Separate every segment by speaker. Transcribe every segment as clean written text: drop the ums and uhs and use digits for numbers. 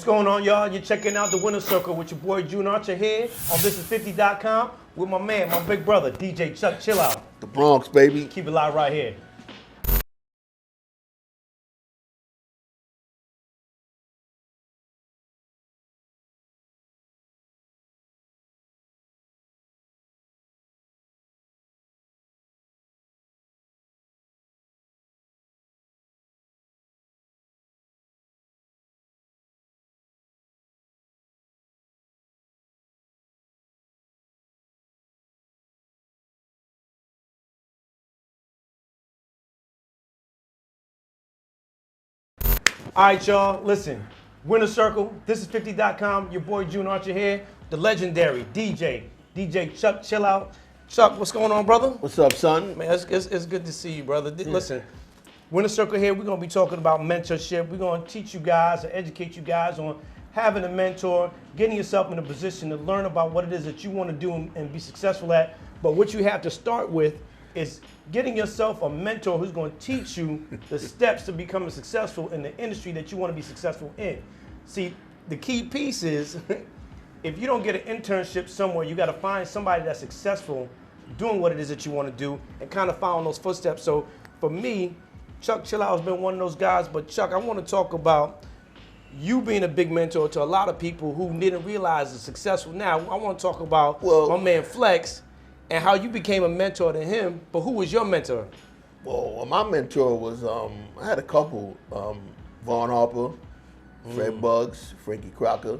Speaker 1: What's going on, y'all? You're checking out the Winner Circle with your boy June Archer here on This50.com with my man, my big brother, DJ Chuck Chillout.
Speaker 2: The Bronx, baby.
Speaker 1: Keep it live right here. All right, y'all, listen. Winner Circle, This50.com, your boy June Archer here, the legendary DJ Chuck Chillout. Chuck, what's going on, brother?
Speaker 2: What's up, son?
Speaker 1: Man, it's good to see you, brother. Listen, Winner Circle here, we're going to be talking about mentorship. We're going to teach you guys and educate you guys on having a mentor, getting yourself in a position to learn about what it is that you want to do and be successful at. But what you have to start with is getting yourself a mentor who's going to teach you the steps to becoming successful in the industry that you want to be successful in. See, the key piece is if you don't get an internship somewhere, you got to find somebody that's successful doing what it is that you want to do and kind of follow those footsteps. So for me, Chuck Chillout has been one of those guys. But Chuck, I want to talk about you being a big mentor to a lot of people who didn't realize it's successful. Now, I want to talk about my man Flex and how you became a mentor to him. But who was your mentor?
Speaker 2: Well, my mentor was, I had a couple. Vaughn Harper, Fred Buggs, Frankie Crocker,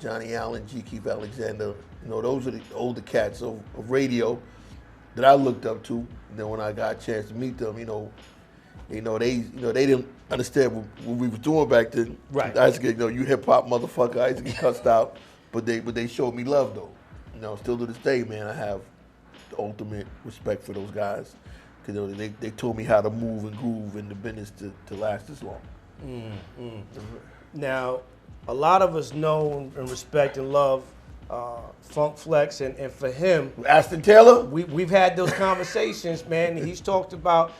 Speaker 2: Johnny Allen, G. Keith Alexander. Those are the older cats of radio that I looked up to. And then when I got a chance to meet them, they didn't understand what we were doing back then.
Speaker 1: Right.
Speaker 2: I used to get, you hip hop motherfucker. I used to get cussed out, but they showed me love though. Still to this day, man, I have the ultimate respect for those guys because they told me how to move and groove in the business to last this long.
Speaker 1: Now, a lot of us know and respect and love Funk Flex, and for him,
Speaker 2: Aston Taylor.
Speaker 1: We've had those conversations, man. He's talked about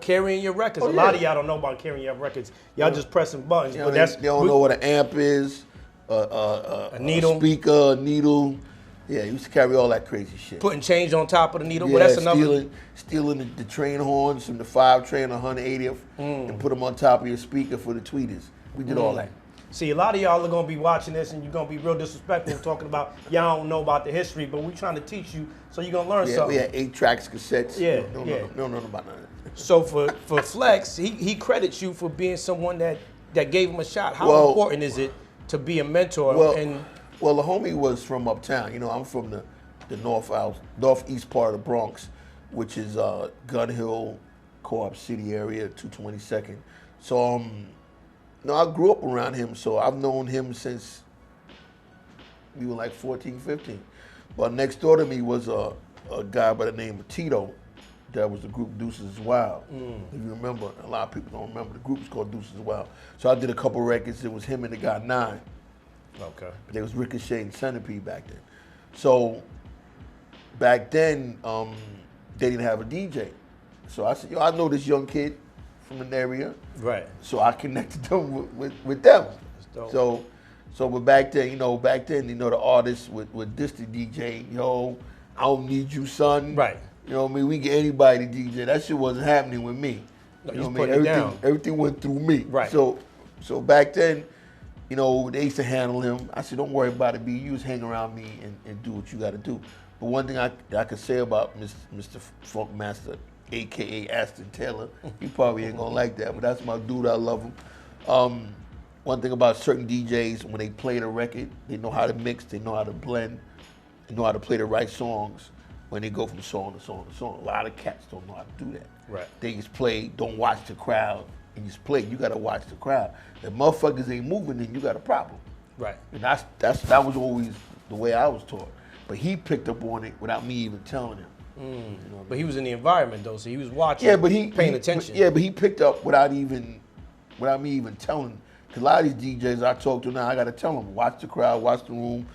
Speaker 1: carrying your records. A lot of y'all don't know about carrying your records. Y'all just pressing buttons. But
Speaker 2: they don't know what an amp is,
Speaker 1: a needle,
Speaker 2: a speaker, a needle. Yeah, he used to carry all that crazy shit.
Speaker 1: Putting change on top of the needle.
Speaker 2: Yeah,
Speaker 1: well, that's another.
Speaker 2: Stealing the train horns from the 5 train, 180th, and put them on top of your speaker for the tweeters. We did all that.
Speaker 1: See, a lot of y'all are going to be watching this and you're going to be real disrespectful talking about y'all don't know about the history, but we're trying to teach you so you're going to learn something.
Speaker 2: We had 8 tracks, cassettes.
Speaker 1: Yeah,
Speaker 2: no, no about none of that.
Speaker 1: So for Flex, he credits you for being someone that gave him a shot. How important is it to be a mentor?
Speaker 2: Well, the homie was from uptown. I'm from the northeast part of the Bronx, which is Gun Hill, Co-op City area, 222nd. So, I grew up around him, so I've known him since we were like 14, 15. But next door to me was a guy by the name of Tito. That was the group Deuces Wild. If you remember, a lot of people don't remember, the group was called Deuces Wild. So I did a couple records. It was him and the guy 9.
Speaker 1: Okay.
Speaker 2: But there was Ricochet and Centipede back then. So back then, they didn't have a DJ. So I said, I know this young kid from an area.
Speaker 1: Right.
Speaker 2: So I connected them with them.
Speaker 1: That's dope.
Speaker 2: But back then, the artists would diss the DJ, I don't need you, son.
Speaker 1: Right.
Speaker 2: We get anybody to DJ. That shit wasn't happening with me. Everything went through me.
Speaker 1: Right.
Speaker 2: So back then, they used to handle him. I said, don't worry about it, B. You just hang around me and do what you got to do. But one thing I could say about Mr. Funk Master, a.k.a. Aston Taylor, he probably ain't going to like that, but that's my dude. I love him. One thing about certain DJs, when they play the record, they know how to mix, they know how to blend, they know how to play the right songs when they go from song to song to song. A lot of cats don't know how to do that.
Speaker 1: Right.
Speaker 2: They just play, don't watch the crowd, and just play. You gotta watch the crowd. If motherfuckers ain't moving, then you got a problem.
Speaker 1: Right.
Speaker 2: And that was always the way I was taught. But he picked up on it without me even telling him.
Speaker 1: But he was in the environment though, so he was watching.
Speaker 2: Yeah, but
Speaker 1: paying attention.
Speaker 2: But he picked up without me even telling him. Cause a lot of these DJs I talk to now, I gotta tell them, watch the crowd, watch the room,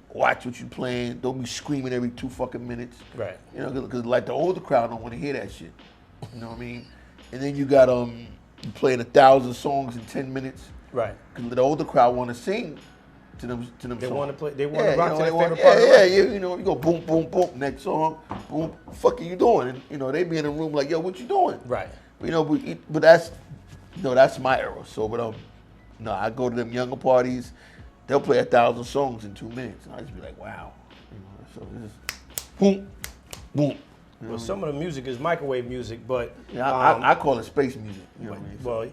Speaker 2: watch what you playing. Don't be screaming every 2 fucking minutes.
Speaker 1: Right.
Speaker 2: Cause like the older crowd don't want to hear that shit. You know what I mean? And then you got you playing 1,000 songs in 10 minutes.
Speaker 1: Right.
Speaker 2: Because the older crowd want to sing to them
Speaker 1: They
Speaker 2: songs.
Speaker 1: want to play. They want to rock to their favorite part.
Speaker 2: Yeah, you know, you go boom, boom, boom. Next song, boom. Fuck are you doing? And you know, they be in the room like, yo, what you doing?
Speaker 1: Right.
Speaker 2: You know, but that's, you know, that's my era. So, but no, I go to them younger parties. They'll play 1,000 songs in 2 minutes. And I just be like, wow. You know, so it's just boom, boom.
Speaker 1: Well, some of the music is microwave music, but
Speaker 2: Yeah, I call it space music. You know what I mean?
Speaker 1: well,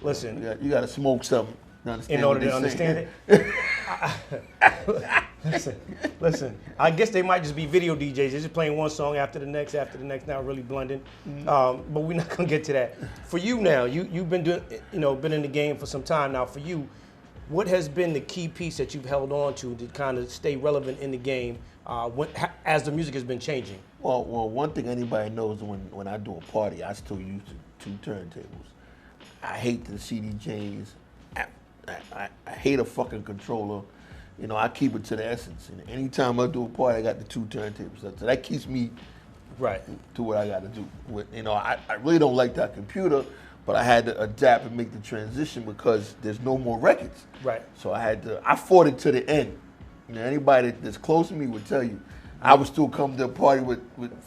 Speaker 1: listen.
Speaker 2: You got to smoke something to understand.
Speaker 1: In order to understand it. listen. I guess they might just be video DJs. They're just playing one song after the next, not really blending. But we're not gonna get to that. For you now, you've been doing, been in the game for some time now. For you, what has been the key piece that you've held on to kind of stay relevant in the game as the music has been changing?
Speaker 2: Well, one thing anybody knows when I do a party, I still use the 2 turntables. I hate the CDJs. I hate a fucking controller. You know, I keep it to the essence. And anytime I do a party, I got the 2 turntables. So that keeps me
Speaker 1: right
Speaker 2: to what I got to do. I really don't like that computer, but I had to adapt and make the transition because there's no more records.
Speaker 1: Right.
Speaker 2: So I fought it to the end. You know, anybody that's close to me would tell you, I would still come to a party with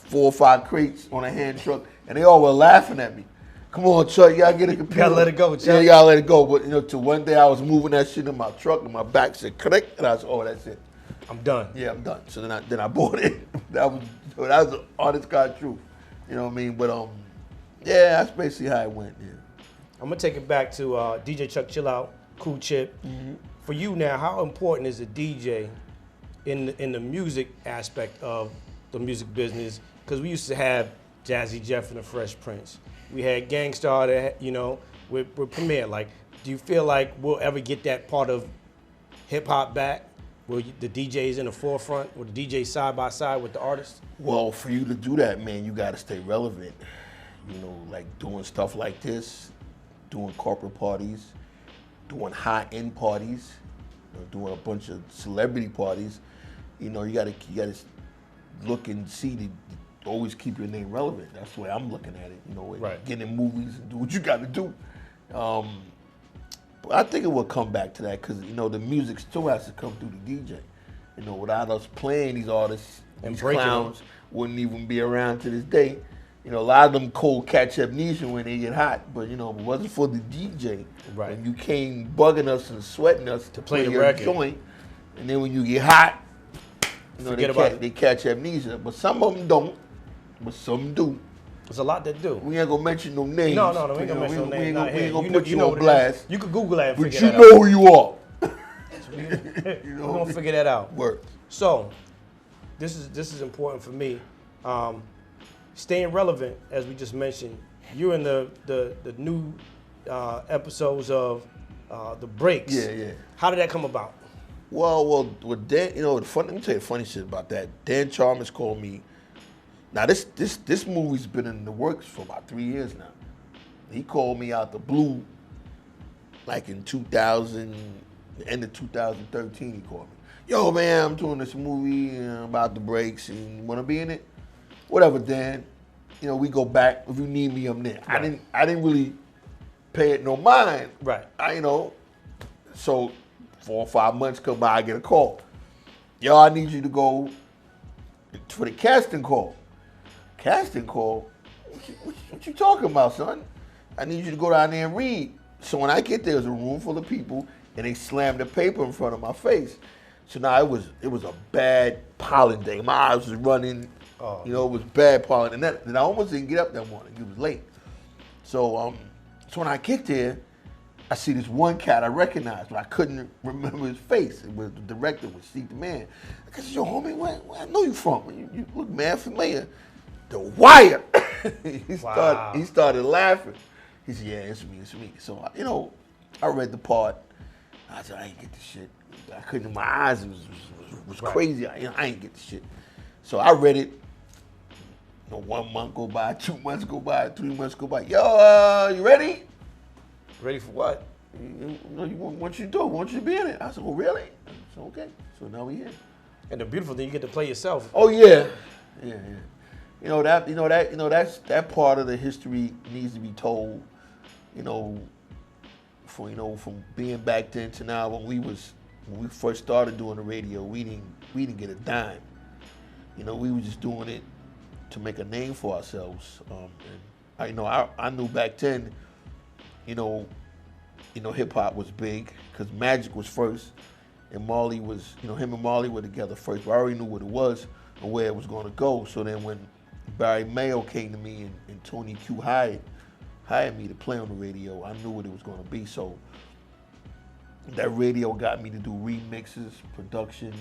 Speaker 2: 4 or 5 crates on a hand truck, and they all were laughing at me. Come on, Chuck, you gotta get a computer.
Speaker 1: You gotta let it go, Chuck.
Speaker 2: Yeah, you gotta let it go. But till one day I was moving that shit in my truck, and my back said click, and I said, oh, that's it.
Speaker 1: I'm done.
Speaker 2: Yeah, I'm done. So then I bought it. that was the honest God truth. You know what I mean? But yeah, that's basically how it went. Yeah.
Speaker 1: I'm gonna take it back to DJ Chuck Chillout, Cool Chip.
Speaker 2: Mm-hmm.
Speaker 1: For you now, how important is a DJ in the music aspect of the music business? Because we used to have Jazzy Jeff and the Fresh Prince. We had Gangstar that, with Premier. Like, do you feel like we'll ever get that part of hip hop back? Where the DJ's in the forefront, or the DJ's side by side with the artist?
Speaker 2: Well, for you to do that, man, you got to stay relevant. You know, like doing stuff like this, doing corporate parties, doing high-end parties, doing a bunch of celebrity parties. You know, you got to look and see to always keep your name relevant. That's the way I'm looking at it. You know,
Speaker 1: right.
Speaker 2: Get in movies and do what you got to do. But I think it will come back to that because, the music still has to come through the DJ. You know, without us playing these artists,
Speaker 1: and
Speaker 2: these
Speaker 1: breaking
Speaker 2: clowns wouldn't even be around to this day. You know, a lot of them cold catch amnesia when they get hot, but, if it wasn't for the DJ,
Speaker 1: right.
Speaker 2: when you came bugging us and sweating us to
Speaker 1: play the
Speaker 2: your
Speaker 1: record
Speaker 2: joint, and then when you get hot, they catch amnesia. But some of them don't, but some do.
Speaker 1: There's a lot that do.
Speaker 2: We ain't gonna mention no names.
Speaker 1: No, we ain't gonna mention no names.
Speaker 2: We ain't gonna put you on blast.
Speaker 1: You can Google that and
Speaker 2: but
Speaker 1: figure that
Speaker 2: out. But you know who you are.
Speaker 1: We're gonna figure that out.
Speaker 2: Work.
Speaker 1: So, this is important for me. Staying relevant, as we just mentioned. You're in the new episodes of the breaks.
Speaker 2: Yeah.
Speaker 1: How did that come about?
Speaker 2: Well, with Dan, let me tell you the funny shit about that. Dan Chalmers called me. Now this movie's been in the works for about 3 years now. He called me out the blue, like in 2000, the end of 2013. He called me. Yo, man, I'm doing this movie about the breaks, and you wanna be in it? Whatever, Dan. We go back. If you need me, I'm there. Right. I didn't really pay it no mind.
Speaker 1: Right.
Speaker 2: So 4 or 5 months come by, I get a call. Yo, I need you to go for the casting call. Casting call? What you talking about, son? I need you to go down there and read. So when I get there, there's a room full of people, and they slammed the paper in front of my face. So now it was a bad pollen day. My eyes was running.
Speaker 1: Oh.
Speaker 2: It was bad pollen, and I almost didn't get up that morning. It was late. So when I get there, I see this one cat I recognized, but I couldn't remember his face. It was the director, was Steve the Man. I said, yo, homie, where I know you from? You look mad familiar. The Wire. He started laughing. He said, yeah, it's me. So, I read the part. I said, I ain't get the shit. I couldn't, my eyes was
Speaker 1: right.
Speaker 2: crazy. I ain't get the shit. So I read it. 1 month go by, 2 months go by, 3 months go by. Yo, you ready?
Speaker 1: Ready for what?
Speaker 2: What you do? Want you to be in it? I said, oh, really? I said, okay. So now we here.
Speaker 1: And the beautiful thing, you get to play yourself.
Speaker 2: Oh yeah. That part of the history needs to be told. from being back then to now, when we first started doing the radio, we didn't get a dime. We were just doing it to make a name for ourselves. And I knew back then, hip hop was big because Magic was first, and Marley was, him and Marley were together first. But I already knew what it was and where it was going to go. So then when Barry Mayo came to me and Tony Q hired me to play on the radio, I knew what it was going to be. So that radio got me to do remixes, production,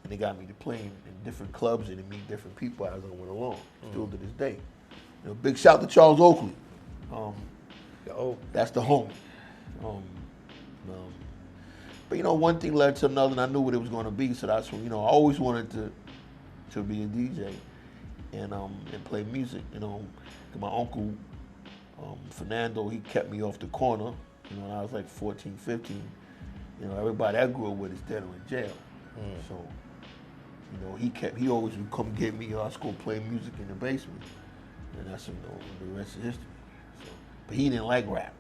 Speaker 2: and they got me to play in different clubs and to meet different people as I went along, still to this day. Big shout to Charles Oakley. That's the homie. But one thing led to another, and I knew what it was going to be. So that's when I always wanted to be a DJ and play music. My uncle Fernando, he kept me off the corner. When I was like 14, 15. Everybody I grew up with is dead or in jail. So he always would come get me. I was going to play music in the basement, and that's the rest of history. So, but he didn't like rap.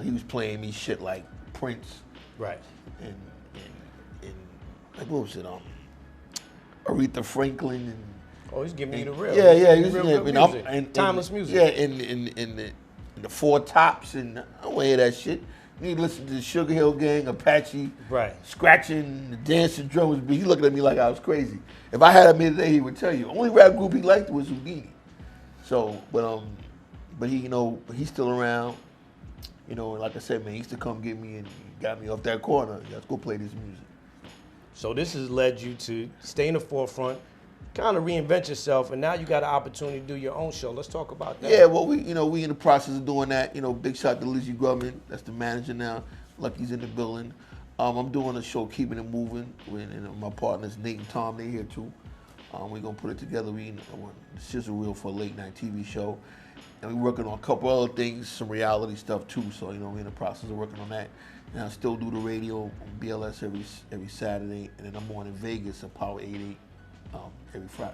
Speaker 2: He was playing me shit like Prince,
Speaker 1: right?
Speaker 2: And like what was it? Aretha Franklin and
Speaker 1: he's giving you the real.
Speaker 2: Yeah,
Speaker 1: he's real music. Timeless music.
Speaker 2: Yeah, in the Four Tops, and I don't want to hear that shit. You need to listen to the Sugar Hill Gang, Apache,
Speaker 1: right?
Speaker 2: Scratching, the dancing drums. But he looking at me like I was crazy. If I had him here today, he would tell you. Only rap group he liked was Houdini. So, but he, he's still around. Like I said, man, he used to come get me and he got me off that corner. Let's go play this music.
Speaker 1: So this has led you to stay in the forefront, kind of reinvent yourself, and now you got an opportunity to do your own show. Let's talk about that.
Speaker 2: Yeah, well, we in the process of doing that. Big shout to Lizzie Grubman, that's the manager now. Lucky's in the building. I'm doing a show, Keeping It Moving, and my partners Nate and Tom, they're here too. We're gonna put it together. We want the sizzle reel for a late night TV show, and we're working on a couple other things, some reality stuff too. So we're in the process of working on that. And I still do the radio on BLS every Saturday, and then I'm on in Vegas at Power 88 every Friday.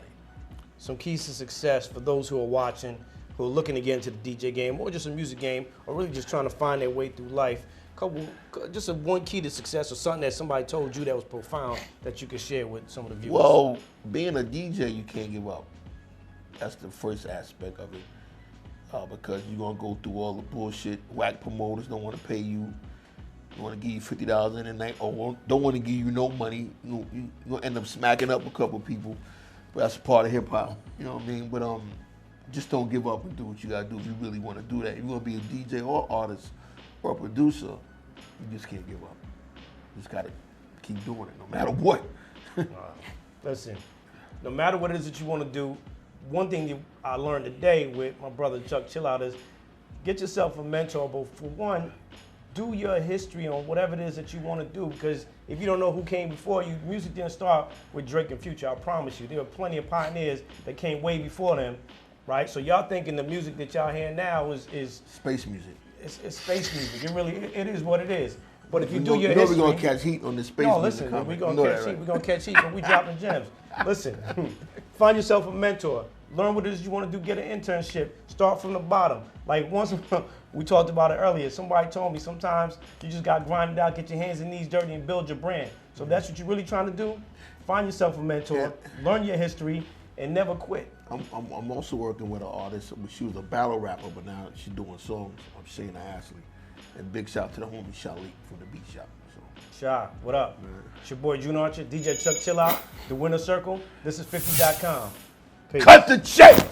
Speaker 1: Some keys to success for those who are watching, who are looking to get into the DJ game, or just a music game, or really just trying to find their way through life. One key to success, or something that somebody told you that was profound that you could share with some of the viewers.
Speaker 2: Well, being a DJ, you can't give up. That's the first aspect of it, because you're gonna go through all the bullshit. Whack promoters don't want to pay you. You want to give you $50 in a night, or don't want to give you no money. You're gonna end up smacking up a couple people. But that's a part of hip hop. You know what I mean? But just don't give up and do what you gotta do if you really want to do that. If you want to be a DJ or artist or a producer, you just can't give up. You just gotta keep doing it, no matter what.
Speaker 1: Listen, no matter what it is that you want to do, one thing that I learned today with my brother Chuck Chillout is get yourself a mentor. But for one, do your history on whatever it is that you want to do, because if you don't know who came before you, music didn't start with Drake and Future. I promise you, there are plenty of pioneers that came way before them, right? So y'all thinking the music that y'all hear now is
Speaker 2: space music.
Speaker 1: It's space music. It is what it is. But if you do your
Speaker 2: history,
Speaker 1: history,
Speaker 2: we're gonna catch heat on this space music.
Speaker 1: No, listen, we're gonna catch heat. We're gonna catch heat, but we dropping gems. Listen, find yourself a mentor. Learn what it is you want to do. Get an internship. Start from the bottom. Like once we talked about it earlier. Somebody told me sometimes you just got to grind it out, get your hands and knees dirty, and build your brand. So if that's what you're really trying to do, find yourself a mentor. Learn your history, and never quit.
Speaker 2: I'm also working with an artist. She was a battle rapper, but now she's doing songs. I'm Shayna Ashley. And big shout to the homie Shalik from the Beat Shop.
Speaker 1: Sha, what up? Man. It's your boy June Archer, DJ Chuck Chillout, The Winner Circle. This is 50.com.
Speaker 2: Cut the check!